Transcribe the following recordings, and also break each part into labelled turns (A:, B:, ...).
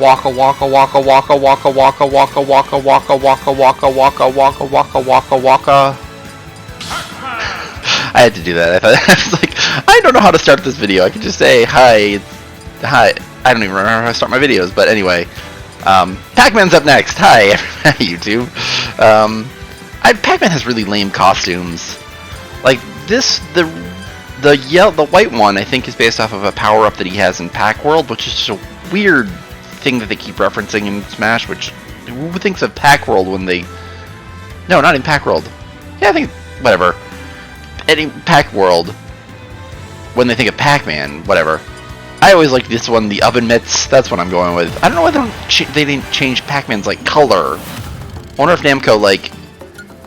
A: Waka waka waka waka waka waka waka waka waka waka waka waka waka waka waka waka. I had to do that. I was like, I don't know how to start this video. I could just say hi. Hi. I don't even remember how to start my videos, but anyway. Pac-Man's up next. Hi, YouTube. Pac-Man has really lame costumes. Like this, the white one I think is based off of a power-up that he has in Pac-World, which is just a weird thing that they keep referencing in Smash. Which who thinks of Pac-World when they? No, not in Pac-World. Yeah, I think whatever. Any Pac-World when they think of Pac-Man, whatever. I always like this one, the oven mitts. That's what I'm going with. I don't know whether they didn't change Pac-Man's like color. I wonder if Namco like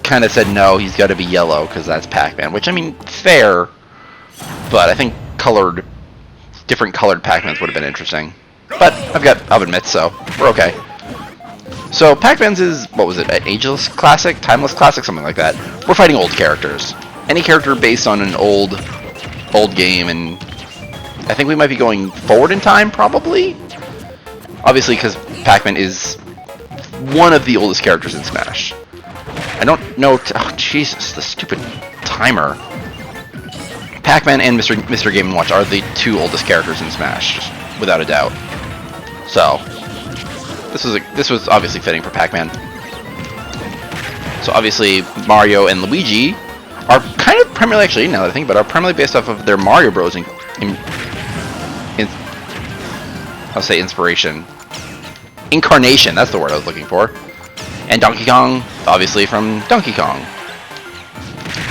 A: kind of said no, he's got to be yellow because that's Pac-Man. Which I mean, fair, but I think different colored Pac-Mans would have been interesting. But I've got oven mitts, so we're okay. So Pac-Man's is, what was it, an ageless classic, timeless classic, something like that. We're fighting old characters. Any character based on an old game, and I think we might be going forward in time, probably? Obviously, because Pac-Man is one of the oldest characters in Smash. I don't know... oh, Jesus, the stupid timer. Pac-Man and Mr. Game & Watch are the two oldest characters in Smash, just without a doubt. So, this was obviously fitting for Pac-Man. So obviously, Mario and Luigi are kind of primarily, actually, now that I think about it, are primarily based off of their Mario Bros. I'll say inspiration. Incarnation, that's the word I was looking for. And Donkey Kong, obviously from Donkey Kong.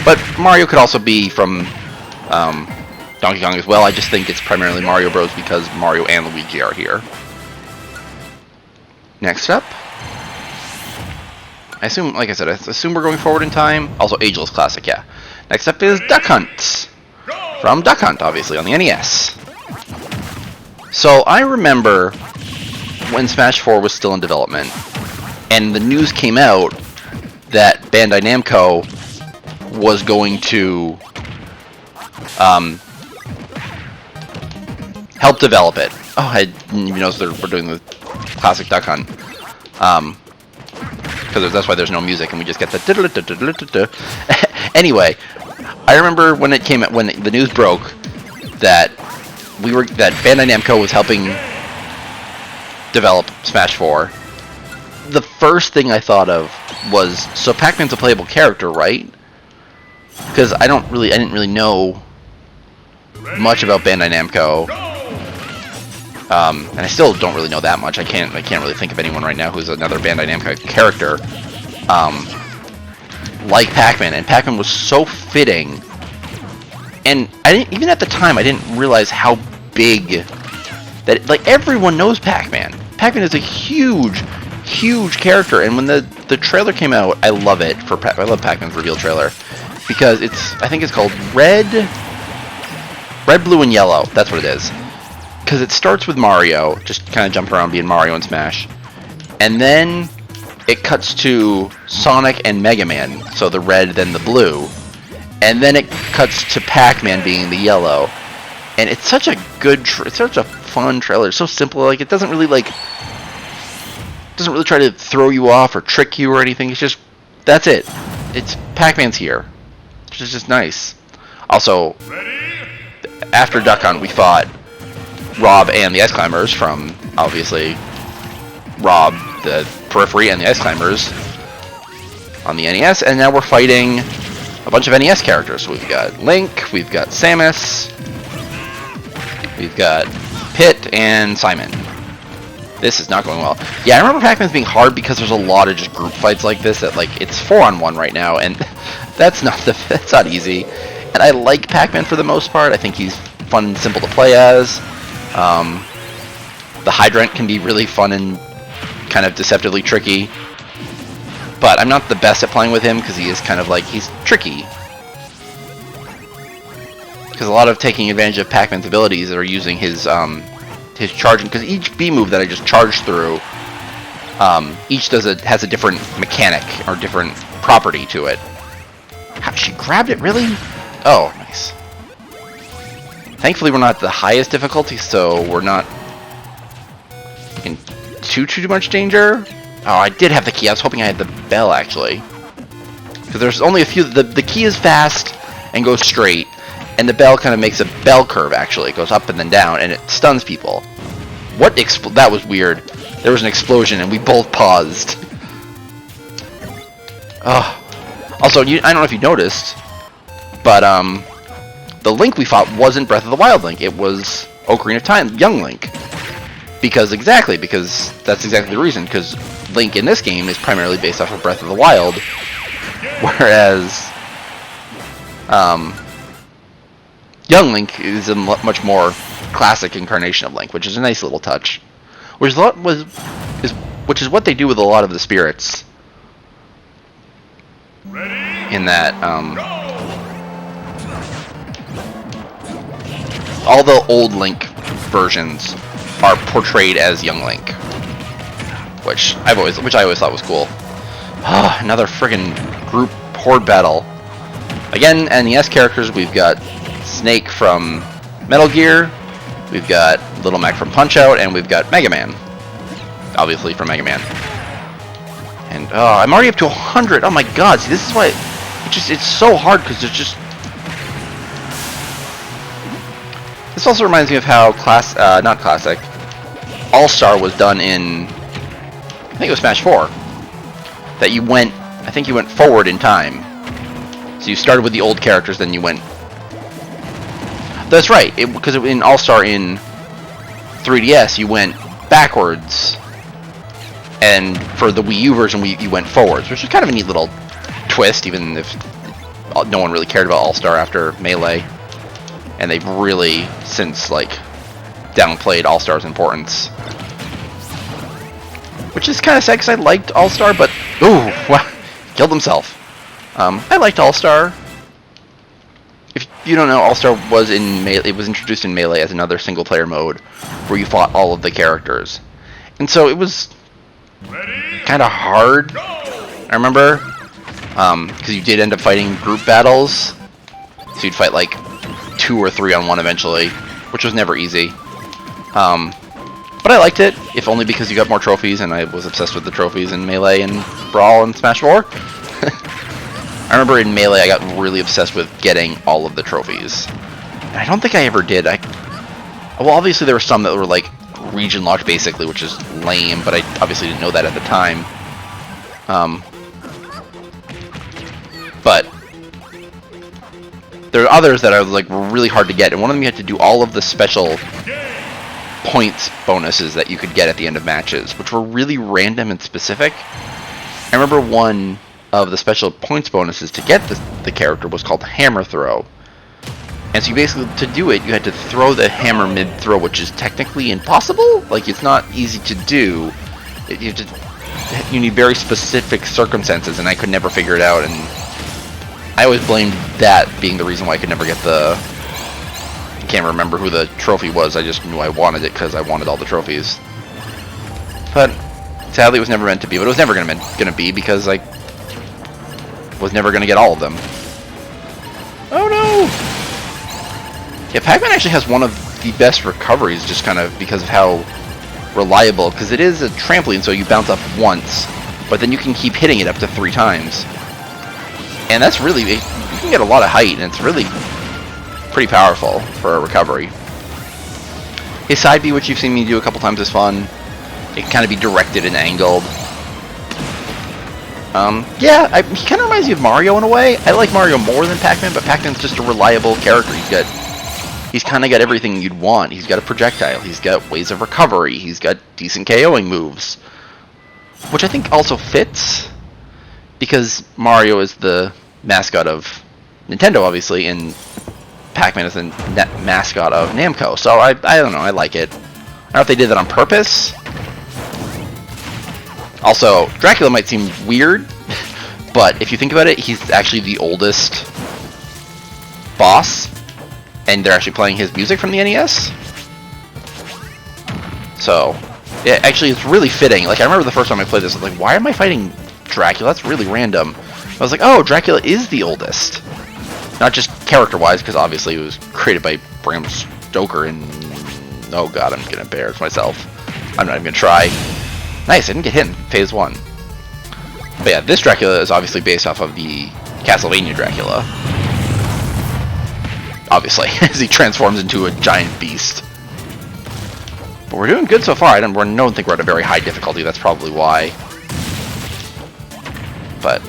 A: But Mario could also be from Donkey Kong as well. I just think it's primarily Mario Bros. Because Mario and Luigi are here. Next up, I assume, like I said, I assume we're going forward in time. Also, ageless classic, yeah. Next up is Duck Hunt. From Duck Hunt, obviously, on the NES. So, I remember when Smash 4 was still in development, and the news came out that Bandai Namco was going to help develop it. Oh, I didn't even know we're doing the classic Duck Hunt. Because that's why there's no music, and we just get the... Anyway, I remember when it came, when the news broke that that Bandai Namco was helping develop Smash 4. The first thing I thought of was, so Pac-Man's a playable character, right? Because I didn't really know much about Bandai Namco, and I still don't really know that much. I can't really think of anyone right now who's another Bandai Namco character like Pac-Man, and Pac-Man was so fitting. And even at the time, I didn't realize how big that, like, everyone knows Pac-Man. Pac-Man is a huge character, and when the trailer came out, I love it. I love Pac-Man's reveal trailer because I think it's called Red, Blue, and Yellow. That's what it is. Because it starts with Mario, just kind of jumping around being Mario and Smash, and then it cuts to Sonic and Mega Man, so the red, then the blue, and then it cuts to Pac-Man being the yellow, and it's such a good, it's such a fun trailer. It's so simple, like it doesn't really try to throw you off or trick you or anything. It's just, that's it. It's Pac-Man's here, which is just nice. Also, after Duck Hunt, we fought Rob and the Ice Climbers from, obviously, Rob, the Periphery, and the Ice Climbers on the NES, and now we're fighting a bunch of NES characters. So we've got Link, we've got Samus, we've got Pit, and Simon. This is not going well. Yeah, I remember Pac-Man's being hard because there's a lot of just group fights like this that, like, it's 4-on-1 right now, and that's not easy. And I like Pac-Man for the most part. I think he's fun and simple to play as. The Hydrant can be really fun and kind of deceptively tricky, but I'm not the best at playing with him because he is kind of like, he's tricky. Because a lot of taking advantage of Pac-Man's abilities are using his charging, because each B move that I just charged through, each has a different mechanic or different property to it. She grabbed it, really? Oh, nice. Thankfully, we're not the highest difficulty, so we're not... too much danger. Oh, I did have the key. I was hoping I had the bell, actually. Because there's only a few... The key is fast and goes straight. And the bell kind of makes a bell curve, actually. It goes up and then down, and it stuns people. What that was weird. There was an explosion, and we both paused. Also, I don't know if you noticed, but the Link we fought wasn't Breath of the Wild Link. It was Ocarina of Time, Young Link. Because that's exactly the reason. Because Link in this game is primarily based off of Breath of the Wild, whereas Young Link is a much more classic incarnation of Link, which is a nice little touch. Which is what they do with a lot of the spirits. In that, all the old Link versions are portrayed as Young Link, which I always thought was cool. Another friggin' group horde battle. Again, NES characters. We've got Snake from Metal Gear, we've got Little Mac from Punch-Out, and we've got Mega Man, obviously from Mega Man. And I'm already up to 100. Oh my God! See, this is why it's so hard, because there's just. This also reminds me of how not classic, All-Star was done in, I think it was Smash 4. That I think you went forward in time. So you started with the old characters, then you went. That's right, because in All-Star in 3DS, you went backwards. And for the Wii U version, you went forwards, which is kind of a neat little twist, even if no one really cared about All-Star after Melee. And they've really, since, like, downplayed All-Star's importance. Which is kind of sad, because I liked All-Star, but... Ooh, wow, killed himself. I liked All-Star. If you don't know, All-Star was it was introduced in Melee as another single-player mode, where you fought all of the characters. And so it was kind of hard, I remember, because you did end up fighting group battles, so you'd fight like 2 or 3 on one eventually, which was never easy. But I liked it, if only because you got more trophies, and I was obsessed with the trophies in Melee and Brawl and Smash 4. I remember in Melee I got really obsessed with getting all of the trophies. And I don't think I ever did. Well, obviously there were some that were like region locked basically, which is lame, but I obviously didn't know that at the time. But there are others that were really hard to get, and one of them you had to do all of the special points bonuses that you could get at the end of matches, which were really random and specific. I remember one of the special points bonuses to get the character was called Hammer Throw. And so you basically, to do it, you had to throw the hammer mid-throw, which is technically impossible. Like, it's not easy to do. You need very specific circumstances, and I could never figure it out, and I always blamed that being the reason why I could never get I can't remember who the trophy was, I just knew I wanted it because I wanted all the trophies. But, sadly it was never meant to be, but it was never going to be because I was never going to get all of them. Oh no! Yeah, Pac-Man actually has one of the best recoveries, just kind of because of how reliable, because it is a trampoline, so you bounce up once, but then you can keep hitting it up to 3 times. And that's really, you can get a lot of height, and it's really pretty powerful for a recovery. His side B, which you've seen me do a couple times, is fun. It can kind of be directed and angled. Yeah, he kind of reminds me of Mario in a way. I like Mario more than Pac-Man, but Pac-Man's just a reliable character. He's kind of got everything you'd want. He's got a projectile. He's got ways of recovery. He's got decent KOing moves. Which I think also fits, because Mario is the mascot of Nintendo, obviously, and Pac-Man is the mascot of Namco. So I don't know, I like it. I don't know if they did that on purpose. Also, Dracula might seem weird, but if you think about it, he's actually the oldest boss, and they're actually playing his music from the NES. So, yeah, actually, it's really fitting. Like, I remember the first time I played this, I was like, why am I fighting Dracula? That's really random. I was like, oh, Dracula is the oldest. Not just character-wise, because obviously it was created by Bram Stoker, and oh god, I'm gonna embarrass myself. I'm not even gonna try. Nice, I didn't get hit in phase 1. But yeah, this Dracula is obviously based off of the Castlevania Dracula. Obviously, as he transforms into a giant beast. But we're doing good so far. I don't think we're at a very high difficulty. That's probably why. But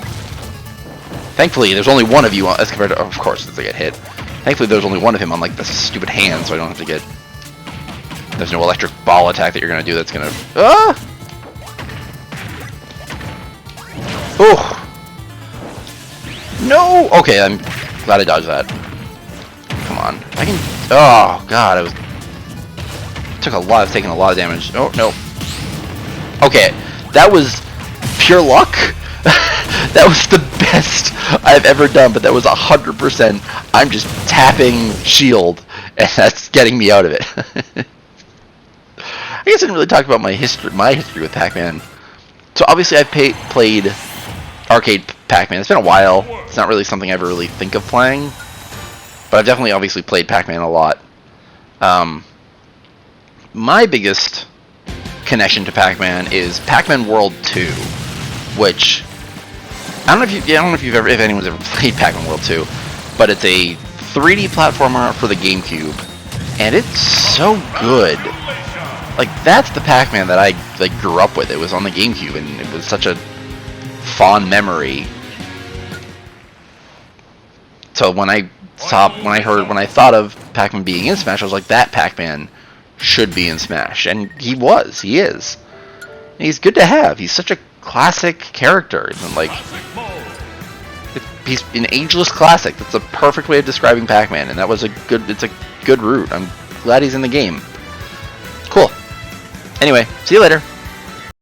A: thankfully, there's only one of you, as compared to, of course, as I get hit. Thankfully, there's only one of him on like this stupid hand, so I don't have to get. There's no electric ball attack that you're gonna do that's gonna. Ah! Oh! No! Okay, I'm glad I dodged that. Come on, I can. Oh God, I was. Taking a lot of damage. Oh no. Okay, that was pure luck. That was the best I've ever done, but that was 100%. I'm just tapping shield, and that's getting me out of it. I guess I didn't really talk about my history with Pac-Man. So obviously I've played arcade Pac-Man. It's been a while. It's not really something I ever really think of playing, but I've definitely obviously played Pac-Man a lot. My biggest connection to Pac-Man is Pac-Man World 2, which I don't know if anyone's ever played Pac-Man World 2, but it's a 3D platformer for the GameCube, and it's so good. Like, that's the Pac-Man that I grew up with. It was on the GameCube, and it was such a fond memory. So when I thought of Pac-Man being in Smash, I was like, that Pac-Man should be in Smash, and he is. And he's good to have. He's such a classic character, and like, he's an ageless classic. That's a perfect way of describing Pac-Man, and it's a good route. I'm glad he's in the game. Cool. Anyway, see you later.